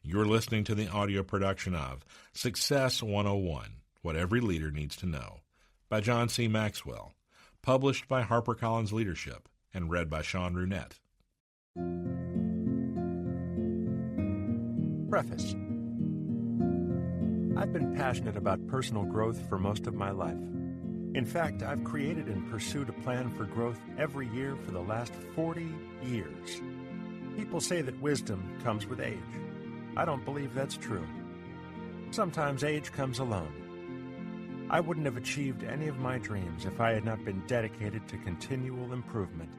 You're listening to the audio production of Success 101, What Every Leader Needs to Know, by John C. Maxwell, published by HarperCollins Leadership, and read by Sean Runette. Preface. I've been passionate about personal growth for most of my life. In fact, I've created and pursued a plan for growth every year for the last 40 years. People say that wisdom comes with age. I don't believe that's true. Sometimes age comes alone. I wouldn't have achieved any of my dreams if I had not been dedicated to continual improvement.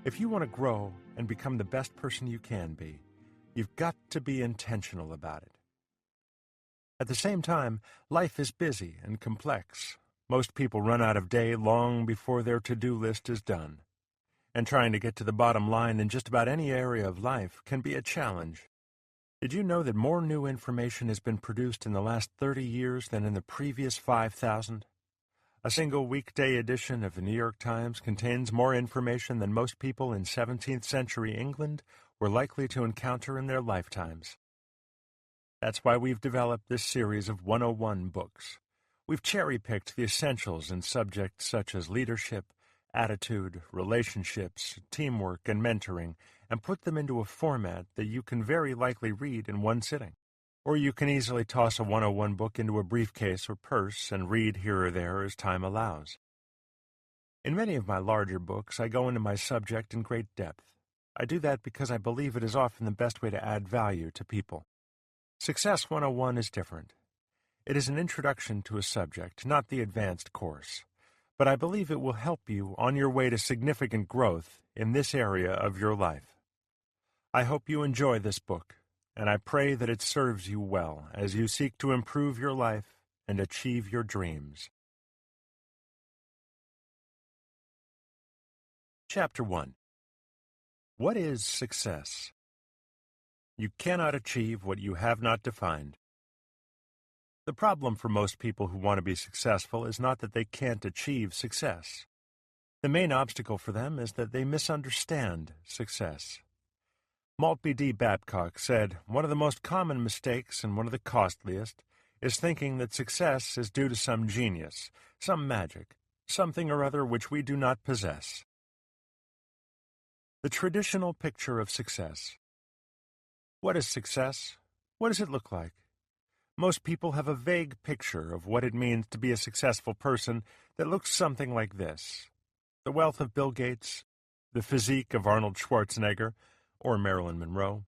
If you want to grow and become the best person you can be, you've got to be intentional about it. At the same time, life is busy and complex. Most people run out of day long before their to-do list is done. And trying to get to the bottom line in just about any area of life can be a challenge. Did you know that more new information has been produced in the last 30 years than in the previous 5,000? A single weekday edition of the New York Times contains more information than most people in 17th century England were likely to encounter in their lifetimes. That's why we've developed this series of 101 books. We've cherry-picked the essentials in subjects such as leadership, attitude, relationships, teamwork, and mentoring, and put them into a format that you can very likely read in one sitting. Or you can easily toss a 101 book into a briefcase or purse and read here or there as time allows. In many of my larger books, I go into my subject in great depth. I do that because I believe it is often the best way to add value to people. Success 101 is different. It is an introduction to a subject, not the advanced course. But I believe it will help you on your way to significant growth in this area of your life. I hope you enjoy this book, and I pray that it serves you well as you seek to improve your life and achieve your dreams. Chapter 1. What is success? You cannot achieve what you have not defined. The problem for most people who want to be successful is not that they can't achieve success. The main obstacle for them is that they misunderstand success. Maltby D. Babcock said, "One of the most common mistakes and one of the costliest is thinking that success is due to some genius, some magic, something or other which we do not possess." The traditional picture of success. What is success? What does it look like? Most people have a vague picture of what it means to be a successful person that looks something like this: the wealth of Bill Gates, the physique of Arnold Schwarzenegger or Marilyn Monroe,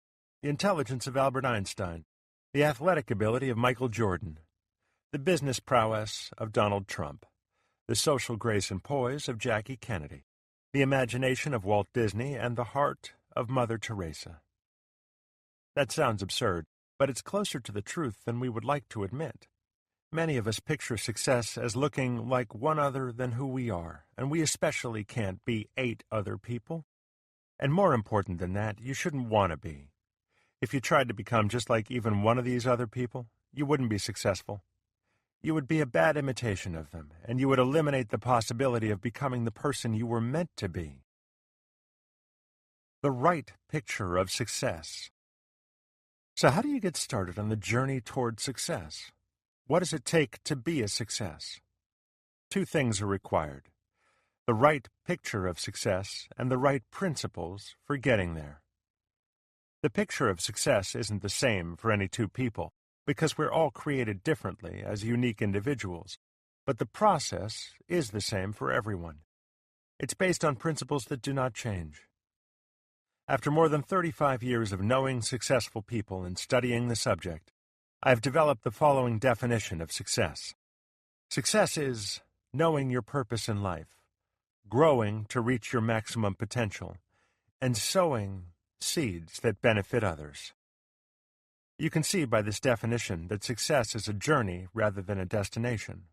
the intelligence of Albert Einstein, the athletic ability of Michael Jordan, the business prowess of Donald Trump, the social grace and poise of Jackie Kennedy, the imagination of Walt Disney, and the heart of Mother Teresa. That sounds absurd, but it's closer to the truth than we would like to admit. Many of us picture success as looking like one other than who we are, and we especially can't be 8 other people. And more important than that, you shouldn't want to be. If you tried to become just like even one of these other people, you wouldn't be successful. You would be a bad imitation of them, and you would eliminate the possibility of becoming the person you were meant to be. The right picture of success. So how do you get started on the journey toward success? What does it take to be a success? 2 things are required: the right picture of success and the right principles for getting there. The picture of success isn't the same for any 2 people, because we're all created differently as unique individuals, but the process is the same for everyone. It's based on principles that do not change. After more than 35 years of knowing successful people and studying the subject, I have developed the following definition of success. Success is knowing your purpose in life, growing to reach your maximum potential, and sowing seeds that benefit others. You can see by this definition that success is a journey rather than a destination.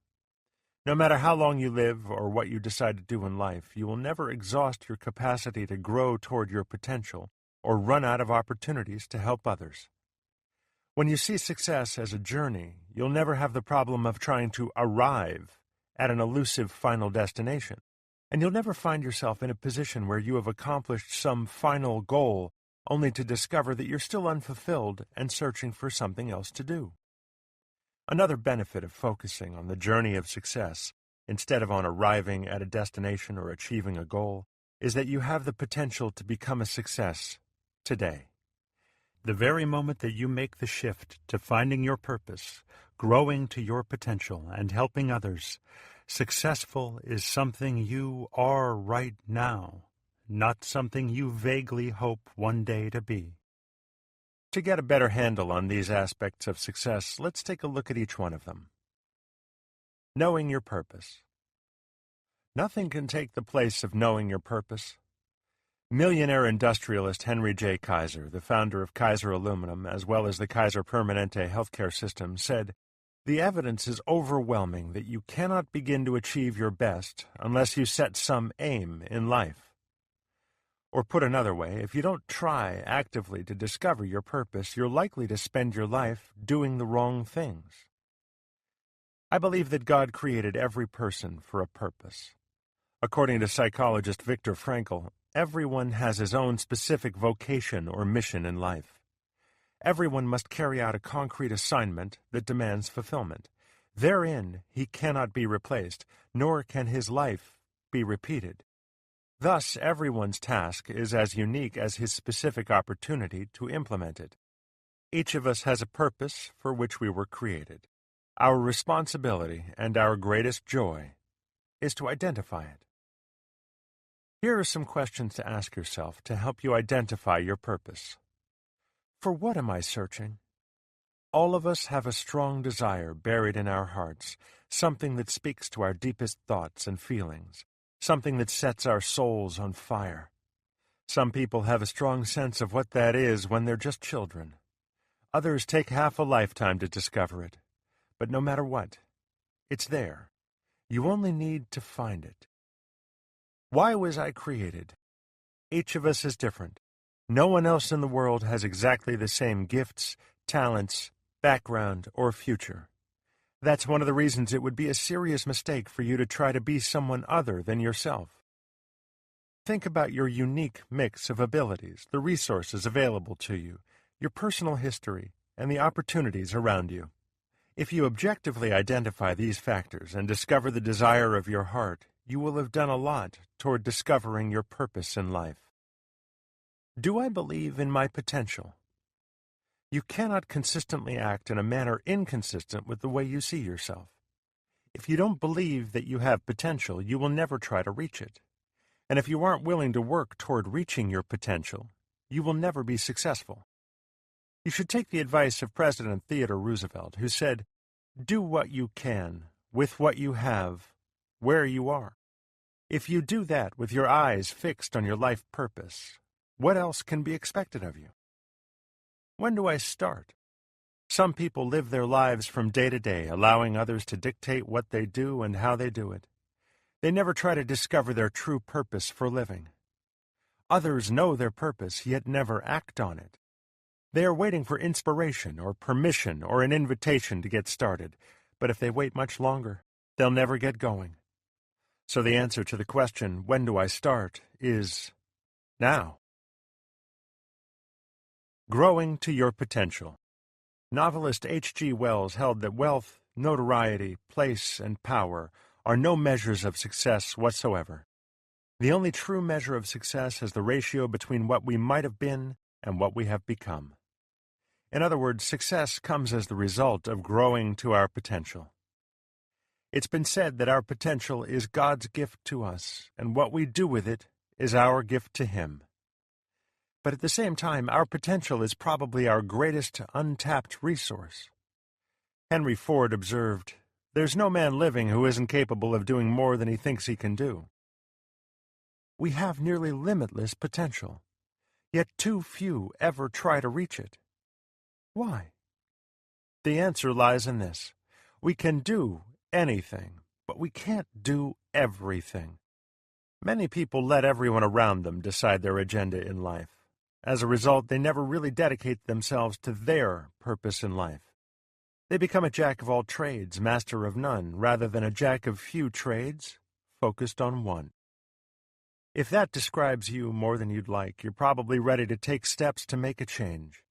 No matter how long you live or what you decide to do in life, you will never exhaust your capacity to grow toward your potential or run out of opportunities to help others. When you see success as a journey, you'll never have the problem of trying to arrive at an elusive final destination, and you'll never find yourself in a position where you have accomplished some final goal only to discover that you're still unfulfilled and searching for something else to do. Another benefit of focusing on the journey of success, instead of on arriving at a destination or achieving a goal, is that you have the potential to become a success today. The very moment that you make the shift to finding your purpose, growing to your potential, and helping others, successful is something you are right now, not something you vaguely hope one day to be. To get a better handle on these aspects of success, let's take a look at each one of them. Knowing your purpose. Nothing can take the place of knowing your purpose. Millionaire industrialist Henry J. Kaiser, the founder of Kaiser Aluminum, as well as the Kaiser Permanente healthcare system, said, "The evidence is overwhelming that you cannot begin to achieve your best unless you set some aim in life." Or put another way, if you don't try actively to discover your purpose, you're likely to spend your life doing the wrong things. I believe that God created every person for a purpose. According to psychologist Viktor Frankl, everyone has his own specific vocation or mission in life. Everyone must carry out a concrete assignment that demands fulfillment. Therein, he cannot be replaced, nor can his life be repeated. Thus, everyone's task is as unique as his specific opportunity to implement it. Each of us has a purpose for which we were created. Our responsibility and our greatest joy is to identify it. Here are some questions to ask yourself to help you identify your purpose. For what am I searching? All of us have a strong desire buried in our hearts, something that speaks to our deepest thoughts and feelings, something that sets our souls on fire. Some people have a strong sense of what that is when they're just children. Others take half a lifetime to discover it. But no matter what, it's there. You only need to find it. Why was I created? Each of us is different. No one else in the world has exactly the same gifts, talents, background, or future. That's one of the reasons it would be a serious mistake for you to try to be someone other than yourself. Think about your unique mix of abilities, the resources available to you, your personal history, and the opportunities around you. If you objectively identify these factors and discover the desire of your heart, you will have done a lot toward discovering your purpose in life. Do I believe in my potential? You cannot consistently act in a manner inconsistent with the way you see yourself. If you don't believe that you have potential, you will never try to reach it. And if you aren't willing to work toward reaching your potential, you will never be successful. You should take the advice of President Theodore Roosevelt, who said, "Do what you can, with what you have, where you are." If you do that with your eyes fixed on your life purpose, what else can be expected of you? When do I start? Some people live their lives from day to day, allowing others to dictate what they do and how they do it. They never try to discover their true purpose for living. Others know their purpose, yet never act on it. They are waiting for inspiration or permission or an invitation to get started, but if they wait much longer, they'll never get going. So the answer to the question, when do I start, is now. Growing to your potential. Novelist H.G. Wells held that wealth, notoriety, place, and power are no measures of success whatsoever. The only true measure of success is the ratio between what we might have been and what we have become. In other words, success comes as the result of growing to our potential. It's been said that our potential is God's gift to us, and what we do with it is our gift to Him. But at the same time, our potential is probably our greatest untapped resource. Henry Ford observed, "There's no man living who isn't capable of doing more than he thinks he can do." We have nearly limitless potential, yet too few ever try to reach it. Why? The answer lies in this. We can do anything, but we can't do everything. Many people let everyone around them decide their agenda in life. As a result, they never really dedicate themselves to their purpose in life. They become a jack of all trades, master of none, rather than a jack of few trades, focused on one. If that describes you more than you'd like, you're probably ready to take steps to make a change.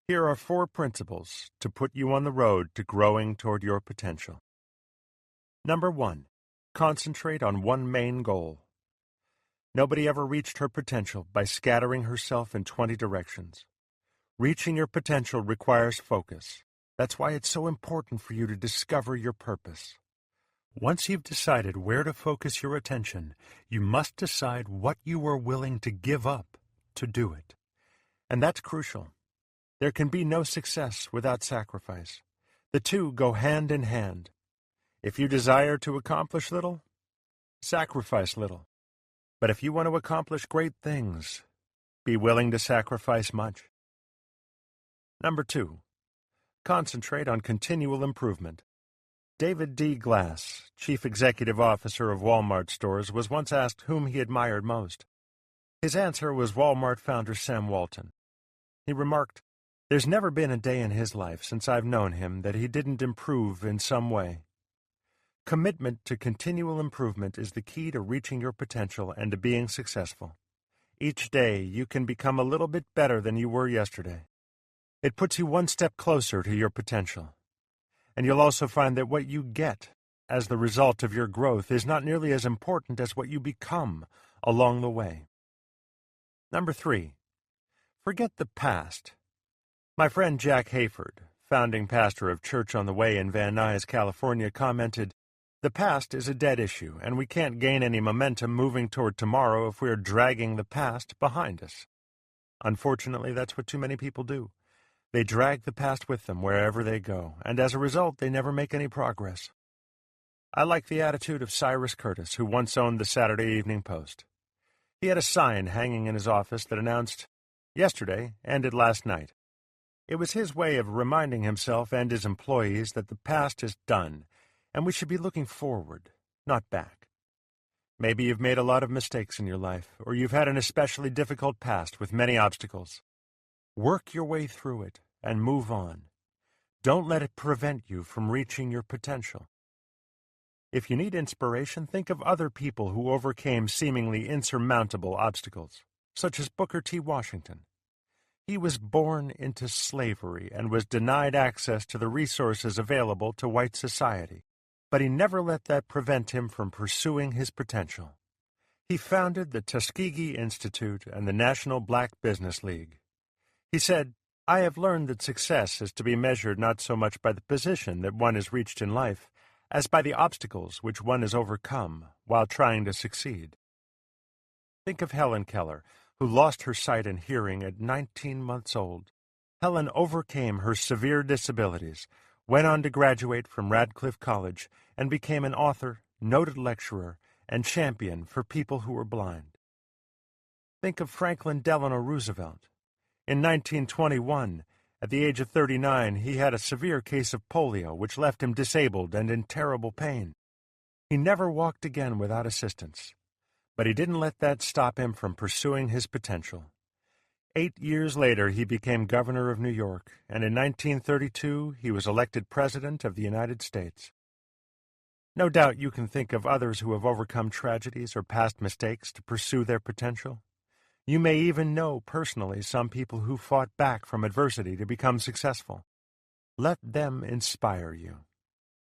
Here are 4 principles to put you on the road to growing toward your potential. Number 1, concentrate on one main goal. Nobody ever reached her potential by scattering herself in 20 directions. Reaching your potential requires focus. That's why it's so important for you to discover your purpose. Once you've decided where to focus your attention, you must decide what you are willing to give up to do it. And that's crucial. There can be no success without sacrifice. The two go hand in hand. If you desire to accomplish little, sacrifice little. But if you want to accomplish great things, be willing to sacrifice much. Number 2, concentrate on continual improvement. David D. Glass, Chief Executive Officer of Walmart stores, was once asked whom he admired most. His answer was Walmart founder Sam Walton. He remarked, "There's never been a day in his life since I've known him that he didn't improve in some way." Commitment to continual improvement is the key to reaching your potential and to being successful. Each day you can become a little bit better than you were yesterday. It puts you one step closer to your potential. And you'll also find that what you get as the result of your growth is not nearly as important as what you become along the way. Number 3, forget the past. My friend Jack Hayford, founding pastor of Church on the Way in Van Nuys, California, commented, "The past is a dead issue, and we can't gain any momentum moving toward tomorrow if we are dragging the past behind us." Unfortunately, that's what too many people do. They drag the past with them wherever they go, and as a result, they never make any progress. I like the attitude of Cyrus Curtis, who once owned the Saturday Evening Post. He had a sign hanging in his office that announced, "Yesterday ended last night." It was his way of reminding himself and his employees that the past is done, and we should be looking forward, not back. Maybe you've made a lot of mistakes in your life, or you've had an especially difficult past with many obstacles. Work your way through it and move on. Don't let it prevent you from reaching your potential. If you need inspiration, think of other people who overcame seemingly insurmountable obstacles, such as Booker T. Washington. He was born into slavery and was denied access to the resources available to white society, but he never let that prevent him from pursuing his potential. He founded the Tuskegee Institute and the National Black Business League. He said, "I have learned that success is to be measured not so much by the position that one has reached in life, as by the obstacles which one has overcome while trying to succeed." Think of Helen Keller, who lost her sight and hearing at 19 months old. Helen overcame her severe disabilities, went on to graduate from Radcliffe College, and became an author, noted lecturer, and champion for people who were blind. Think of Franklin Delano Roosevelt. In 1921, at the age of 39, he had a severe case of polio, which left him disabled and in terrible pain. He never walked again without assistance, but he didn't let that stop him from pursuing his potential. 8 years later, he became governor of New York, and in 1932, he was elected President of the United States. No doubt you can think of others who have overcome tragedies or past mistakes to pursue their potential. You may even know personally some people who fought back from adversity to become successful. Let them inspire you.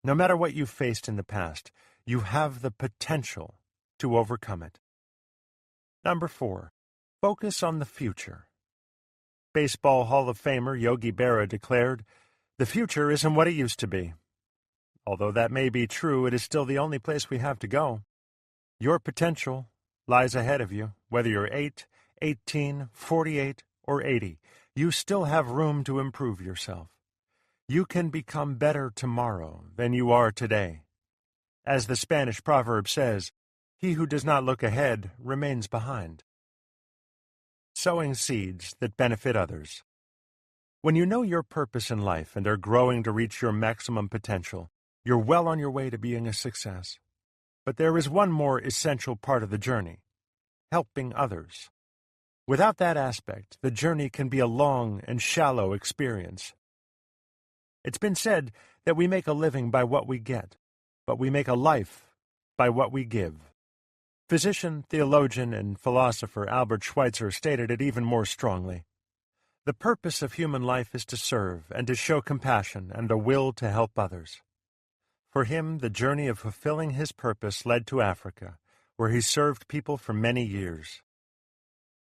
No matter what you've faced in the past, you have the potential to overcome it. Number 4, focus on the future. Baseball Hall of Famer Yogi Berra declared, "The future isn't what it used to be." Although that may be true, it is still the only place we have to go. Your potential lies ahead of you, whether you're 8, 18, 48, or 80. You still have room to improve yourself. You can become better tomorrow than you are today. As the Spanish proverb says, "He who does not look ahead remains behind." Sowing seeds that benefit others. When you know your purpose in life and are growing to reach your maximum potential, you're well on your way to being a success. But there is one more essential part of the journey: helping others. Without that aspect, the journey can be a long and shallow experience. It's been said that we make a living by what we get, but we make a life by what we give. Physician, theologian, and philosopher Albert Schweitzer stated it even more strongly. The purpose of human life is to serve and to show compassion and a will to help others. For him, the journey of fulfilling his purpose led to Africa, where he served people for many years.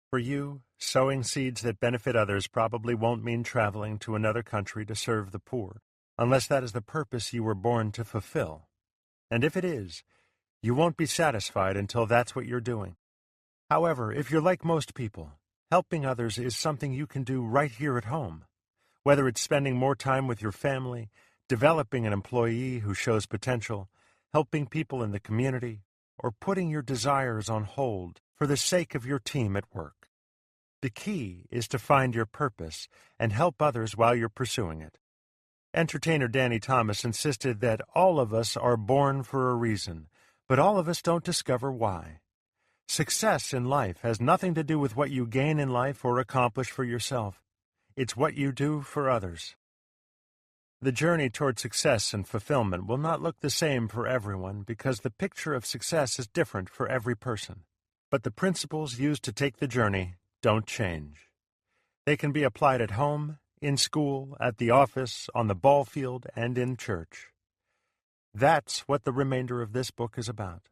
For you, sowing seeds that benefit others probably won't mean traveling to another country to serve the poor, unless that is the purpose you were born to fulfill. And if it is, you won't be satisfied until that's what you're doing. However, if you're like most people, helping others is something you can do right here at home. Whether it's spending more time with your family, developing an employee who shows potential, helping people in the community, or putting your desires on hold for the sake of your team at work. The key is to find your purpose and help others while you're pursuing it. Entertainer Danny Thomas insisted that all of us are born for a reason, but all of us don't discover why. Success in life has nothing to do with what you gain in life or accomplish for yourself. It's what you do for others. The journey toward success and fulfillment will not look the same for everyone because the picture of success is different for every person. But the principles used to take the journey don't change. They can be applied at home, in school, at the office, on the ball field, and in church. That's what the remainder of this book is about.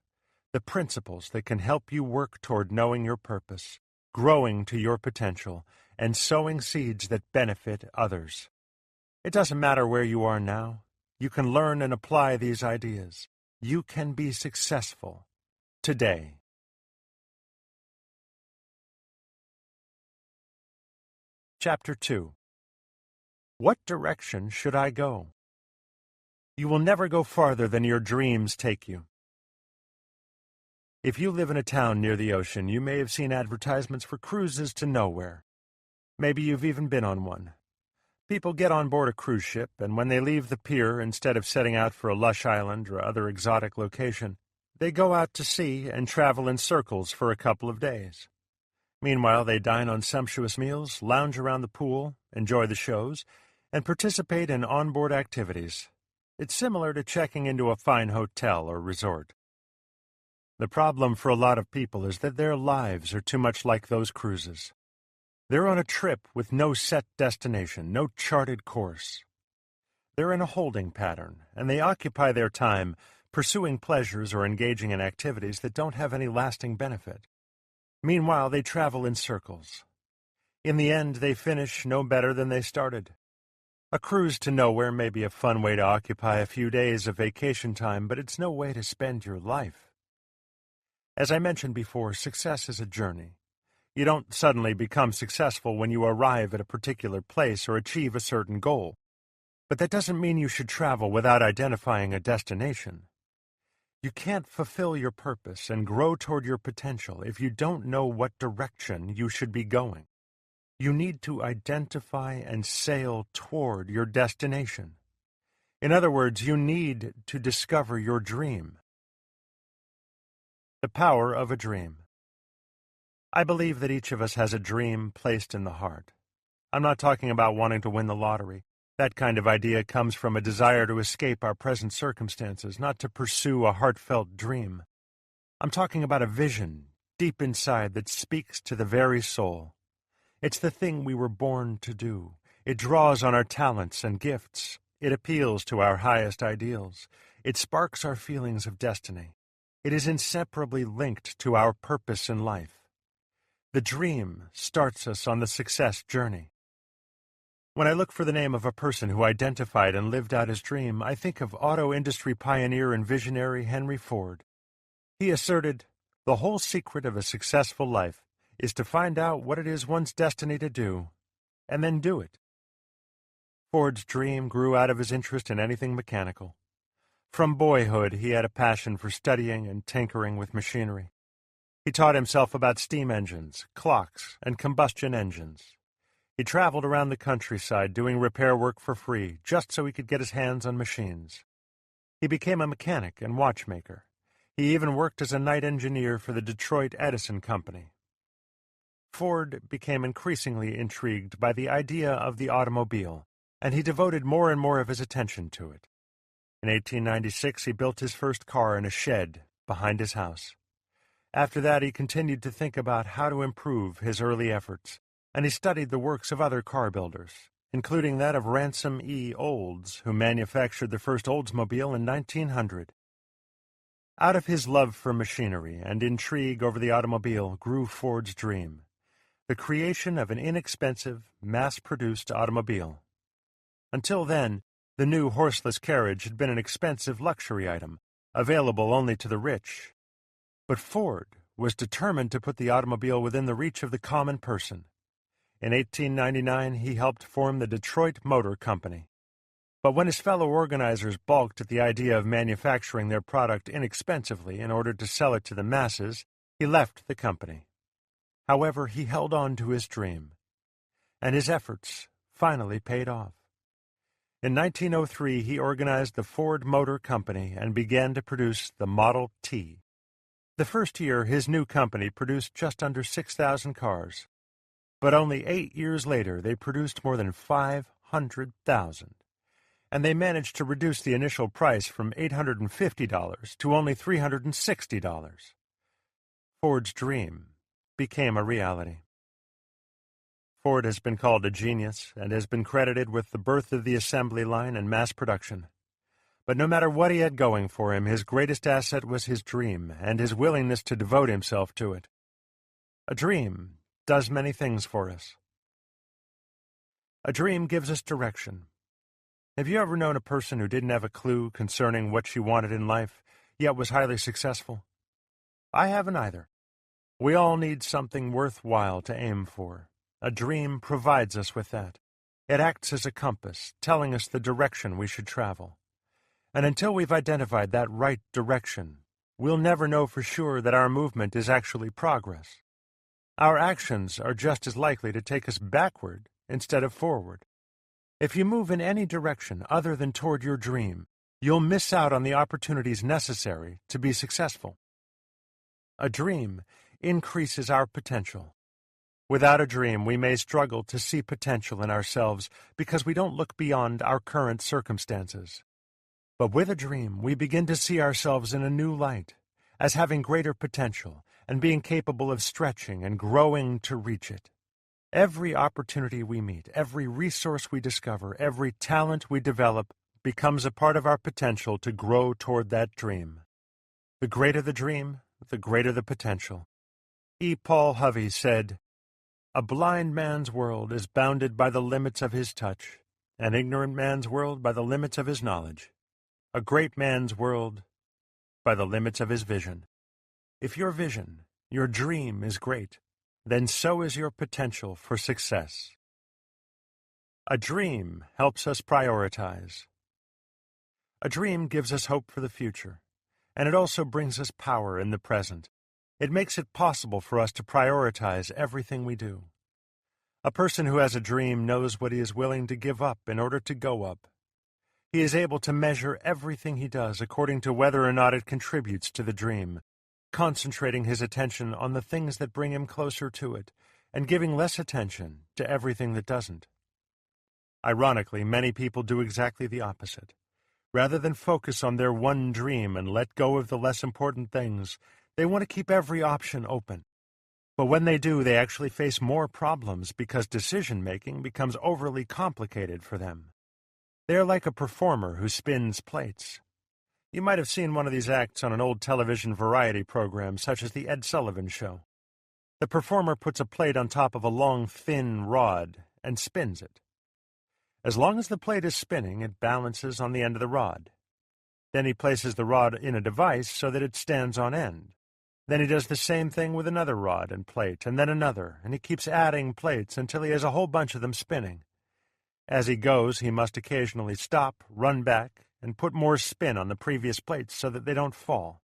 The principles that can help you work toward knowing your purpose, growing to your potential, and sowing seeds that benefit others. It doesn't matter where you are now. You can learn and apply these ideas. You can be successful today. Chapter 2. What direction should I go? You will never go farther than your dreams take you. If you live in a town near the ocean, you may have seen advertisements for cruises to nowhere. Maybe you've even been on one. People get on board a cruise ship, and when they leave the pier, instead of setting out for a lush island or other exotic location, they go out to sea and travel in circles for a couple of days. Meanwhile, they dine on sumptuous meals, lounge around the pool, enjoy the shows, and participate in onboard activities. It's similar to checking into a fine hotel or resort. The problem for a lot of people is that their lives are too much like those cruises. They're on a trip with no set destination, no charted course. They're in a holding pattern, and they occupy their time pursuing pleasures or engaging in activities that don't have any lasting benefit. Meanwhile, they travel in circles. In the end, they finish no better than they started. A cruise to nowhere may be a fun way to occupy a few days of vacation time, but it's no way to spend your life. As I mentioned before, success is a journey. You don't suddenly become successful when you arrive at a particular place or achieve a certain goal. But that doesn't mean you should travel without identifying a destination. You can't fulfill your purpose and grow toward your potential if you don't know what direction you should be going. You need to identify and sail toward your destination. In other words, you need to discover your dream. The power of a dream. I believe that each of us has a dream placed in the heart. I'm not talking about wanting to win the lottery. That kind of idea comes from a desire to escape our present circumstances, not to pursue a heartfelt dream. I'm talking about a vision deep inside that speaks to the very soul. It's the thing we were born to do. It draws on our talents and gifts. It appeals to our highest ideals. It sparks our feelings of destiny. It is inseparably linked to our purpose in life. The dream starts us on the success journey. When I look for the name of a person who identified and lived out his dream, I think of auto industry pioneer and visionary Henry Ford. He asserted, "The whole secret of a successful life is to find out what it is one's destiny to do, and then do it." Ford's dream grew out of his interest in anything mechanical. From boyhood, he had a passion for studying and tinkering with machinery. He taught himself about steam engines, clocks, and combustion engines. He traveled around the countryside doing repair work for free, just so he could get his hands on machines. He became a mechanic and watchmaker. He even worked as a night engineer for the Detroit Edison Company. Ford became increasingly intrigued by the idea of the automobile, and he devoted more and more of his attention to it. In 1896, he built his first car in a shed behind his house. After that, he continued to think about how to improve his early efforts, and he studied the works of other car builders, including that of Ransom E. Olds, who manufactured the first Oldsmobile in 1900. Out of his love for machinery and intrigue over the automobile grew Ford's dream, the creation of an inexpensive, mass-produced automobile. Until then, the new horseless carriage had been an expensive luxury item, available only to the rich. But Ford was determined to put the automobile within the reach of the common person. In 1899, he helped form the Detroit Motor Company. But when his fellow organizers balked at the idea of manufacturing their product inexpensively in order to sell it to the masses, he left the company. However, he held on to his dream, and his efforts finally paid off. In 1903, he organized the Ford Motor Company and began to produce the Model T. The first year, his new company produced just under 6,000 cars. But only 8 years later, they produced more than 500,000. And they managed to reduce the initial price from $850 to only $360. Ford's dream became a reality. Ford has been called a genius and has been credited with the birth of the assembly line and mass production. But no matter what he had going for him, his greatest asset was his dream and his willingness to devote himself to it. A dream does many things for us. A dream gives us direction. Have you ever known a person who didn't have a clue concerning what she wanted in life, yet was highly successful? I haven't either. We all need something worthwhile to aim for. A dream provides us with that. It acts as a compass, telling us the direction we should travel. And until we've identified that right direction, we'll never know for sure that our movement is actually progress. Our actions are just as likely to take us backward instead of forward. If you move in any direction other than toward your dream, you'll miss out on the opportunities necessary to be successful. A dream increases our potential. Without a dream, we may struggle to see potential in ourselves because we don't look beyond our current circumstances. But with a dream, we begin to see ourselves in a new light, as having greater potential and being capable of stretching and growing to reach it. Every opportunity we meet, every resource we discover, every talent we develop becomes a part of our potential to grow toward that dream. The greater the dream, the greater the potential. E. Paul Hovey said, "A blind man's world is bounded by the limits of his touch, an ignorant man's world by the limits of his knowledge, a great man's world by the limits of his vision." If your vision, your dream is great, then so is your potential for success. A dream helps us prioritize. A dream gives us hope for the future, and it also brings us power in the present. It makes it possible for us to prioritize everything we do. A person who has a dream knows what he is willing to give up in order to go up. He is able to measure everything he does according to whether or not it contributes to the dream, concentrating his attention on the things that bring him closer to it, and giving less attention to everything that doesn't. Ironically, many people do exactly the opposite. Rather than focus on their one dream and let go of the less important things, they want to keep every option open. But when they do, they actually face more problems because decision-making becomes overly complicated for them. They are like a performer who spins plates. You might have seen one of these acts on an old television variety program, such as The Ed Sullivan Show. The performer puts a plate on top of a long, thin rod and spins it. As long as the plate is spinning, it balances on the end of the rod. Then he places the rod in a device so that it stands on end. Then he does the same thing with another rod and plate, and then another, and he keeps adding plates until he has a whole bunch of them spinning. As he goes, he must occasionally stop, run back, and put more spin on the previous plates so that they don't fall.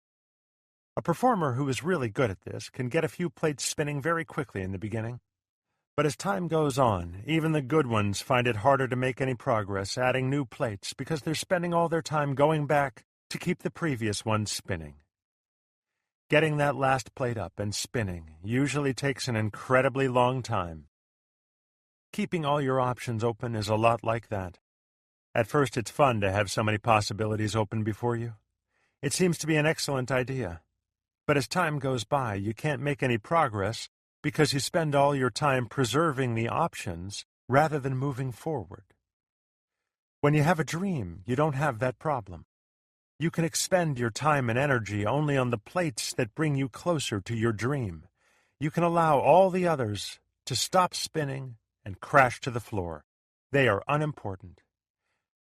A performer who is really good at this can get a few plates spinning very quickly in the beginning. But as time goes on, even the good ones find it harder to make any progress adding new plates because they're spending all their time going back to keep the previous ones spinning. Getting that last plate up and spinning usually takes an incredibly long time. Keeping all your options open is a lot like that. At first, it's fun to have so many possibilities open before you. It seems to be an excellent idea. But as time goes by, you can't make any progress because you spend all your time preserving the options rather than moving forward. When you have a dream, you don't have that problem. You can expend your time and energy only on the plates that bring you closer to your dream. You can allow all the others to stop spinning and crash to the floor. They are unimportant.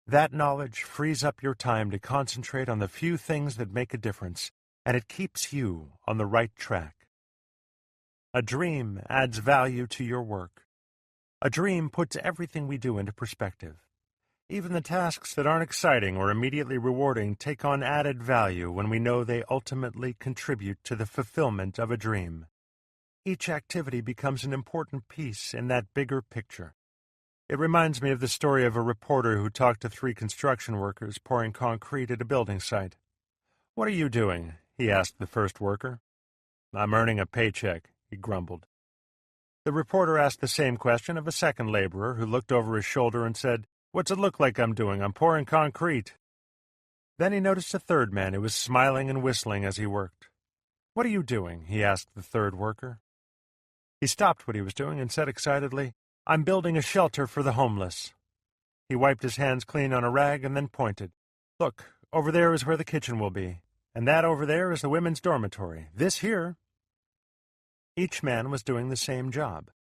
That knowledge frees up your time to concentrate on the few things that make a difference, and it keeps you on the right track. A dream adds value to your work. A dream puts everything we do into perspective. Even the tasks that aren't exciting or immediately rewarding take on added value when we know they ultimately contribute to the fulfillment of a dream. Each activity becomes an important piece in that bigger picture. It reminds me of the story of a reporter who talked to 3 construction workers pouring concrete at a building site. "What are you doing?" he asked the first worker. "I'm earning a paycheck," he grumbled. The reporter asked the same question of a second laborer who looked over his shoulder and said, "What's it look like I'm doing? I'm pouring concrete." Then he noticed a third man who was smiling and whistling as he worked. "What are you doing?" he asked the third worker. He stopped what he was doing and said excitedly, "I'm building a shelter for the homeless." He wiped his hands clean on a rag and then pointed. "Look, over there is where the kitchen will be, and that over there is the women's dormitory. This here." Each man was doing the same job,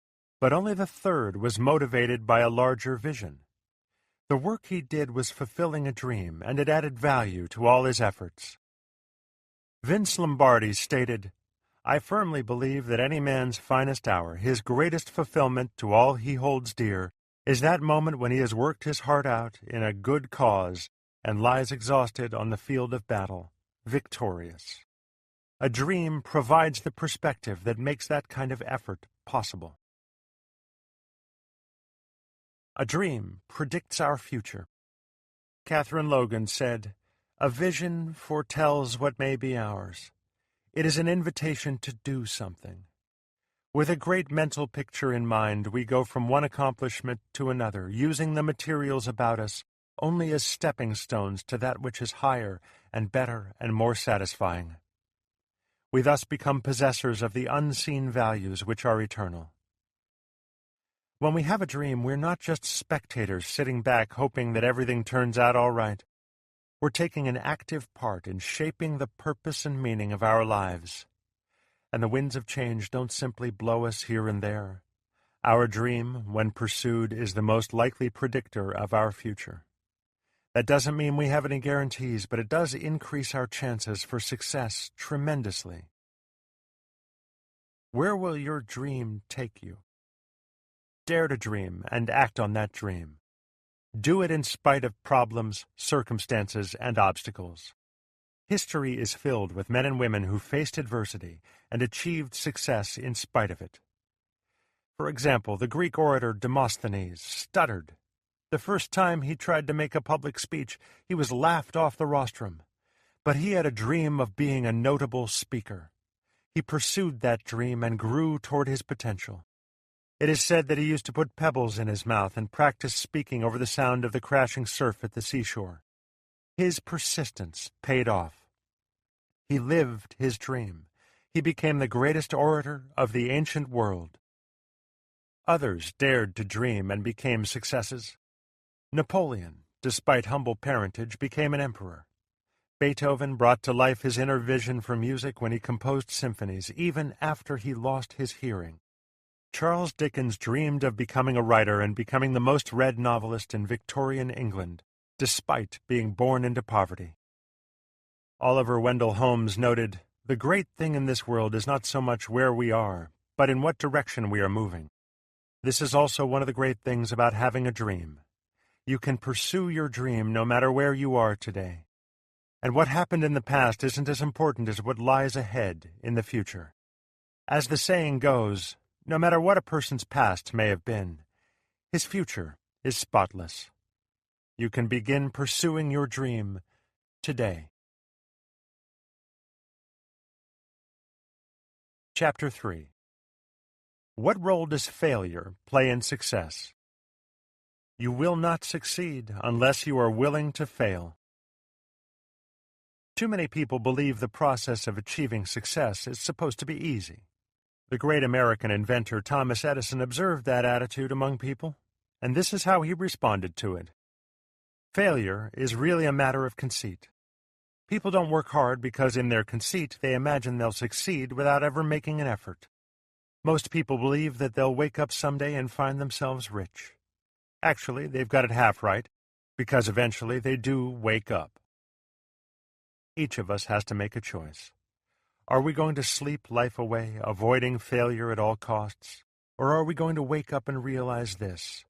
but only the third was motivated by a larger vision. The work he did was fulfilling a dream, and it added value to all his efforts. Vince Lombardi stated, "I firmly believe that any man's finest hour, his greatest fulfillment to all he holds dear, is that moment when he has worked his heart out in a good cause and lies exhausted on the field of battle, victorious. A dream provides the perspective that makes that kind of effort possible." A dream predicts our future. Catherine Logan said, "A vision foretells what may be ours. It is an invitation to do something. With a great mental picture in mind, we go from one accomplishment to another, using the materials about us only as stepping stones to that which is higher and better and more satisfying. We thus become possessors of the unseen values which are eternal. When we have a dream, we're not just spectators sitting back hoping that everything turns out all right. We're taking an active part in shaping the purpose and meaning of our lives. And the winds of change don't simply blow us here and there. Our dream, when pursued, is the most likely predictor of our future. That doesn't mean we have any guarantees, but it does increase our chances for success tremendously. Where will your dream take you? Dare to dream and act on that dream. Do it in spite of problems, circumstances, and obstacles. History is filled with men and women who faced adversity and achieved success in spite of it. For example, the Greek orator Demosthenes stuttered. The first time he tried to make a public speech, he was laughed off the rostrum. But he had a dream of being a notable speaker. He pursued that dream and grew toward his potential. It is said that he used to put pebbles in his mouth and practice speaking over the sound of the crashing surf at the seashore. His persistence paid off. He lived his dream. He became the greatest orator of the ancient world. Others dared to dream and became successes. Napoleon, despite humble parentage, became an emperor. Beethoven brought to life his inner vision for music when he composed symphonies, even after he lost his hearing. Charles Dickens dreamed of becoming a writer and becoming the most read novelist in Victorian England, despite being born into poverty. Oliver Wendell Holmes noted, "The great thing in this world is not so much where we are, but in what direction we are moving." This is also one of the great things about having a dream. You can pursue your dream no matter where you are today. And what happened in the past isn't as important as what lies ahead in the future. As the saying goes, no matter what a person's past may have been, his future is spotless. You can begin pursuing your dream today. Chapter 3. What role does failure play in success? You will not succeed unless you are willing to fail. Too many people believe the process of achieving success is supposed to be easy. The great American inventor Thomas Edison observed that attitude among people, and this is how he responded to it. Failure is really a matter of conceit. People don't work hard because in their conceit they imagine they'll succeed without ever making an effort. Most people believe that they'll wake up someday and find themselves rich. Actually, they've got it half right, because eventually they do wake up. Each of us has to make a choice. Are we going to sleep life away, avoiding failure at all costs? Or are we going to wake up and realize this?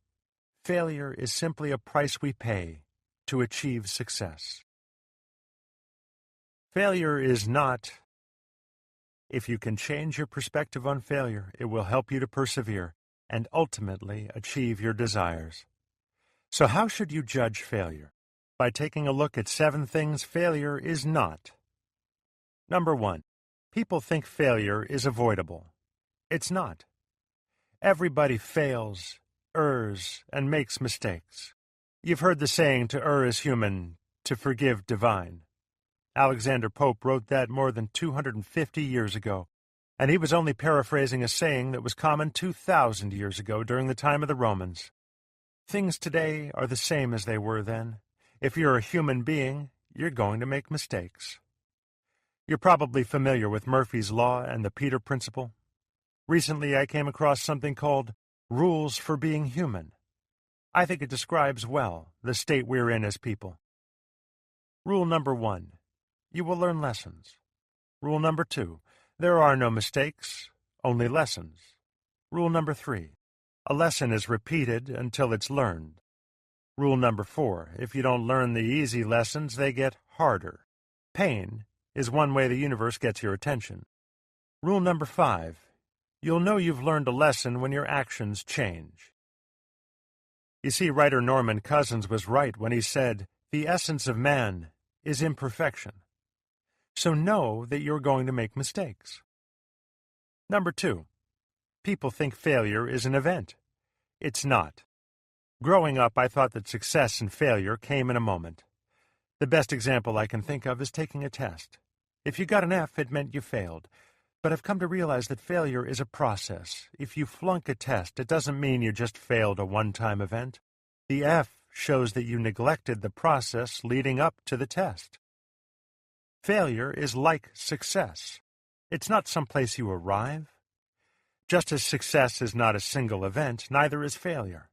Failure is simply a price we pay to achieve success. Failure is not. If you can change your perspective on failure, it will help you to persevere and ultimately achieve your desires. So how should you judge failure? By taking a look at 7 things failure is not. Number 1. People think failure is avoidable. It's not. Everybody fails, errs, and makes mistakes. You've heard the saying, to err is human, to forgive divine. Alexander Pope wrote that more than 250 years ago, and he was only paraphrasing a saying that was common 2,000 years ago during the time of the Romans. Things today are the same as they were then. If you're a human being, you're going to make mistakes. You're probably familiar with Murphy's Law and the Peter Principle. Recently, I came across something called Rules for Being Human. I think it describes well the state we're in as people. Rule number 1. You will learn lessons. Rule number 2. There are no mistakes, only lessons. Rule number 3. A lesson is repeated until it's learned. Rule number 4. If you don't learn the easy lessons, they get harder. Pain is one way the universe gets your attention. Rule number 5. You'll know you've learned a lesson when your actions change. You see, writer Norman Cousins was right when he said, the essence of man is imperfection. So know that you're going to make mistakes. Number 2. People think failure is an event. It's not. Growing up, I thought that success and failure came in a moment. The best example I can think of is taking a test. If you got an F, it meant you failed. But I've come to realize that failure is a process. If you flunk a test, it doesn't mean you just failed a one-time event. The F shows that you neglected the process leading up to the test. Failure is like success. It's not someplace you arrive. Just as success is not a single event, neither is failure.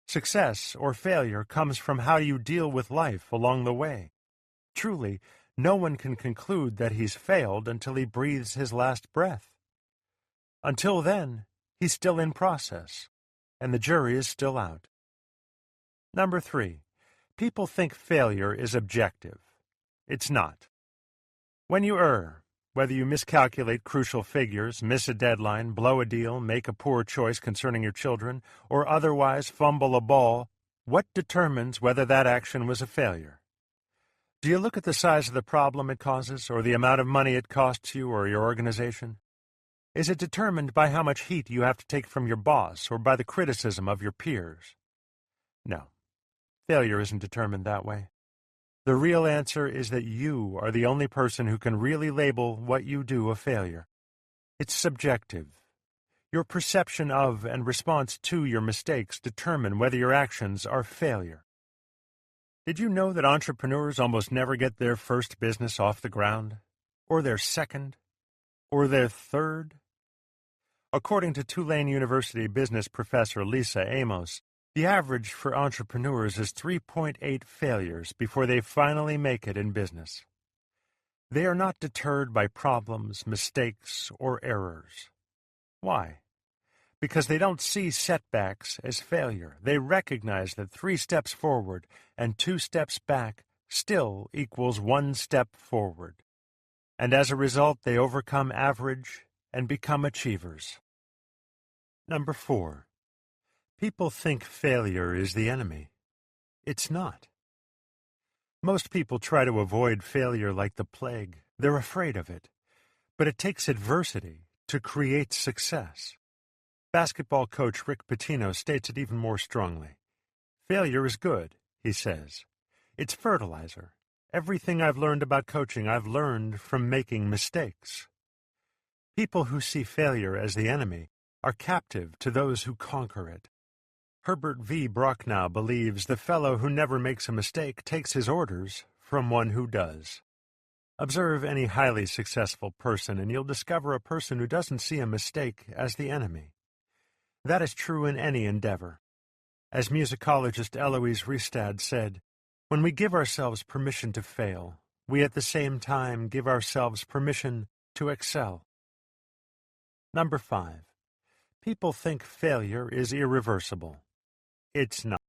Success or failure comes from how you deal with life along the way. Truly, no one can conclude that he's failed until he breathes his last breath. Until then, he's still in process, and the jury is still out. Number 3. People think failure is objective. It's not. When you err, whether you miscalculate crucial figures, miss a deadline, blow a deal, make a poor choice concerning your children, or otherwise fumble a ball, what determines whether that action was a failure? Do you look at the size of the problem it causes, or the amount of money it costs you or your organization? Is it determined by how much heat you have to take from your boss, or by the criticism of your peers? No. Failure isn't determined that way. The real answer is that you are the only person who can really label what you do a failure. It's subjective. Your perception of and response to your mistakes determine whether your actions are failure. Did you know that entrepreneurs almost never get their first business off the ground? Or their second? Or their third? According to Tulane University business professor Lisa Amos, the average for entrepreneurs is 3.8 failures before they finally make it in business. They are not deterred by problems, mistakes, or errors. Why? Because they don't see setbacks as failure. They recognize that 3 steps forward and 2 steps back still equals 1 step forward. And as a result, they overcome average and become achievers. Number 4. People think failure is the enemy. It's not. Most people try to avoid failure like the plague. They're afraid of it. But it takes adversity to create success. Basketball coach Rick Pitino states it even more strongly. Failure is good, he says. It's fertilizer. Everything I've learned about coaching, I've learned from making mistakes. People who see failure as the enemy are captive to those who conquer it. Herbert V. Brocknow believes the fellow who never makes a mistake takes his orders from one who does. Observe any highly successful person, and you'll discover a person who doesn't see a mistake as the enemy. That is true in any endeavor. As musicologist Eloise Ristad said, when we give ourselves permission to fail, we at the same time give ourselves permission to excel. Number 5. People think failure is irreversible. It's not.